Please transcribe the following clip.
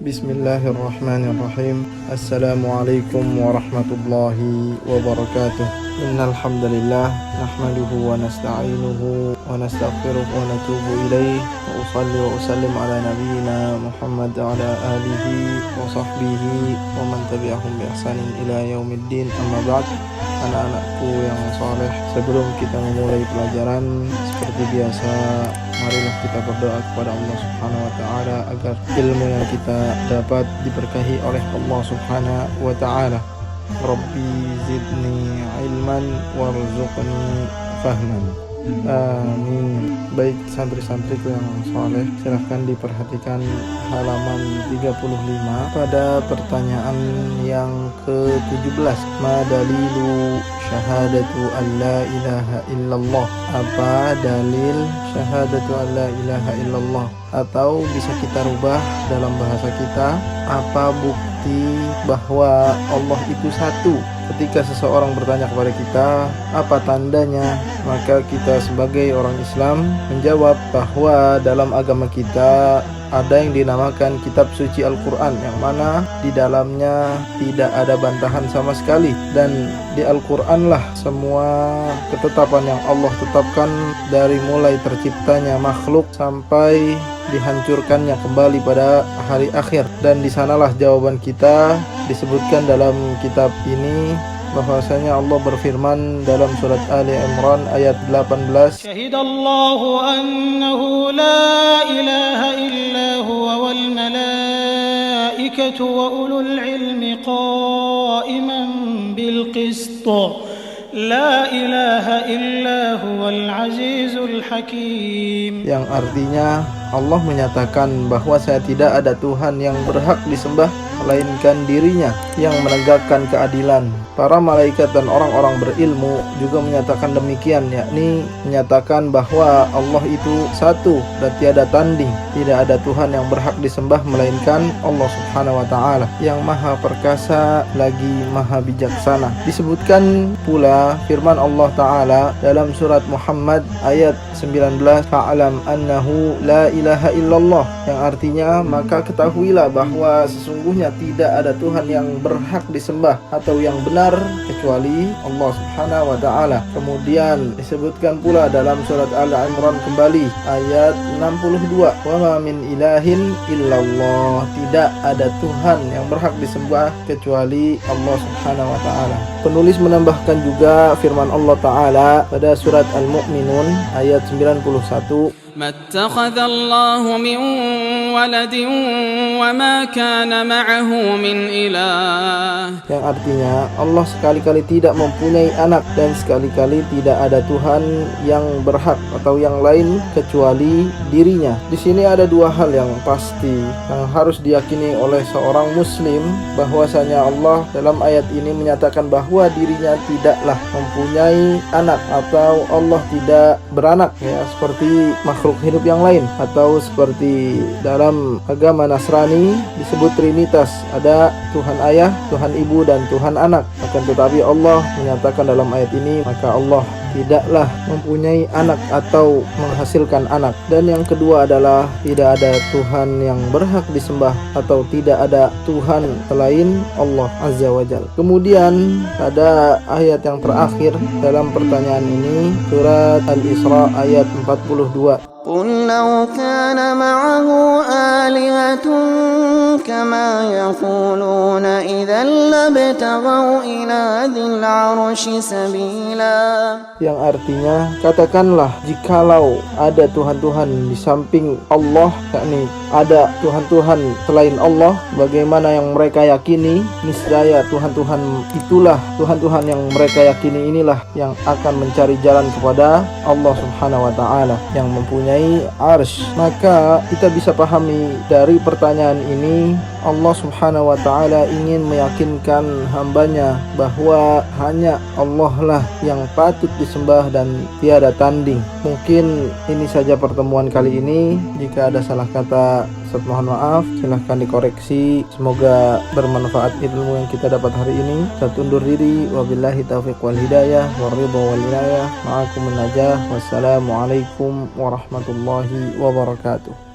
Bismillahirrahmanirrahim. Assalamualaikum warahmatullahi wabarakatuh. Innal hamdalillah nahmaduhu wa nasta'inuhu wa nastaghfiruh wa natubu ilaih wa usalli wa usallim ala nabiyyina Muhammad wa ala alihi wa sahbihi wa man tabi'ahum bi ihsanin ila yaumiddin. Amma ba'd. Anak-anakku yang saleh, sebelum kita memulai pelajaran seperti biasa, marilah kita berdoa kepada Allah Subhanahu wa taala agar ilmu yang kita dapat diberkahi oleh Allah Subhanahu wa taala. Rabbi zidni ilman warzuqni fahman. Amin. Baik santri-santriku yang saleh, silahkan diperhatikan halaman 35 pada pertanyaan yang ke-17. Ma dalilu syahadatu an la ilaha illallah? Apa dalil syahadatu an la ilaha illallah? Atau bisa kita rubah dalam bahasa kita, apa bukti bahwa Allah itu satu? Ketika seseorang bertanya kepada kita, apa tandanya? Maka kita sebagai orang Islam menjawab bahwa dalam agama kita ada yang dinamakan kitab suci Al-Quran, yang mana di dalamnya tidak ada bantahan sama sekali. Dan di Al-Quran lah semua ketetapan yang Allah tetapkan dari mulai terciptanya makhluk sampai dihancurkannya kembali pada hari akhir. Dan di sanalah jawaban kita. Disebutkan dalam kitab ini bahwasanya Allah berfirman dalam surat Ali Imran ayat 18, Syahidallahu annahu la ilaha illa huwa wal malaikatu wa ulul ilmi qa'iman bil qist. La ilaha illa huwal azizul hakim. Yang artinya Allah menyatakan bahwa saya tidak ada Tuhan yang berhak disembah melainkan dirinya yang menegakkan keadilan. Para malaikat dan orang-orang berilmu juga menyatakan demikian, yakni menyatakan bahwa Allah itu satu dan tiada tanding. Tidak ada Tuhan yang berhak disembah melainkan Allah Subhanahu wa taala yang maha perkasa lagi maha bijaksana. Disebutkan pula firman Allah taala dalam surat Muhammad ayat 19, fa'alam annahu la ilaha illallah, yang artinya maka ketahuilah bahwa sesungguhnya tidak ada Tuhan yang berhak disembah atau yang benar kecuali Allah Subhanahu wa taala. Kemudian disebutkan pula dalam surat Al-Imran kembali ayat 62, wa ma min ilahin illallah, tidak ada Tuhan yang berhak disembah kecuali Allah Subhanahu wa taala. Penulis menambahkan juga firman Allah taala pada surat Al-Mu'minun ayat 91, Mattakhadallahu min waladin wa ma kana ma'ahu min ilah, yang artinya Allah sekali-kali tidak mempunyai anak dan sekali-kali tidak ada Tuhan yang berhak atau yang lain kecuali dirinya. Di sini ada dua hal yang pasti yang harus diyakini oleh seorang muslim, bahwasanya Allah dalam ayat ini menyatakan bahwa dirinya tidaklah mempunyai anak atau Allah tidak beranak, ya, seperti makhluk hidup yang lain, atau seperti dalam agama Nasrani disebut Trinitas, ada Tuhan Ayah, Tuhan Ibu, dan Tuhan Anak. Akan tetapi Allah menyatakan dalam ayat ini maka Allah tidaklah mempunyai anak atau menghasilkan anak. Dan yang kedua adalah tidak ada Tuhan yang berhak disembah atau tidak ada Tuhan selain Allah Azza wa Jalla. Kemudian pada ayat yang terakhir dalam pertanyaan ini, surat Al-Isra ayat 42, قل لو كان معه آلهة كما يقولون إذا لابتغوا إلى ذي العرش سبيلا, yang artinya katakanlah jikalau ada Tuhan-Tuhan di samping Allah, yakni ada Tuhan-Tuhan selain Allah, bagaimana yang mereka yakini, niscaya Tuhan-Tuhan itulah, Tuhan-Tuhan yang mereka yakini inilah yang akan mencari jalan kepada Allah Subhanahu wa taala yang mempunyai arsy. Maka kita bisa pahami dari pertanyaan ini, Allah Subhanahu wa taala ingin meyakinkan hambanya bahwa hanya Allah lah yang patut disembah dan tiada tanding. Mungkin ini saja pertemuan kali ini. Jika ada salah kata, Ustaz mohon maaf, silahkan dikoreksi. Semoga bermanfaat ilmu yang kita dapat hari ini. Saya undur diri. Wabillahi taufiq wal hidayah waridha wal inayah. Ma'akum najah. Wassalamualaikum warahmatullahi wabarakatuh.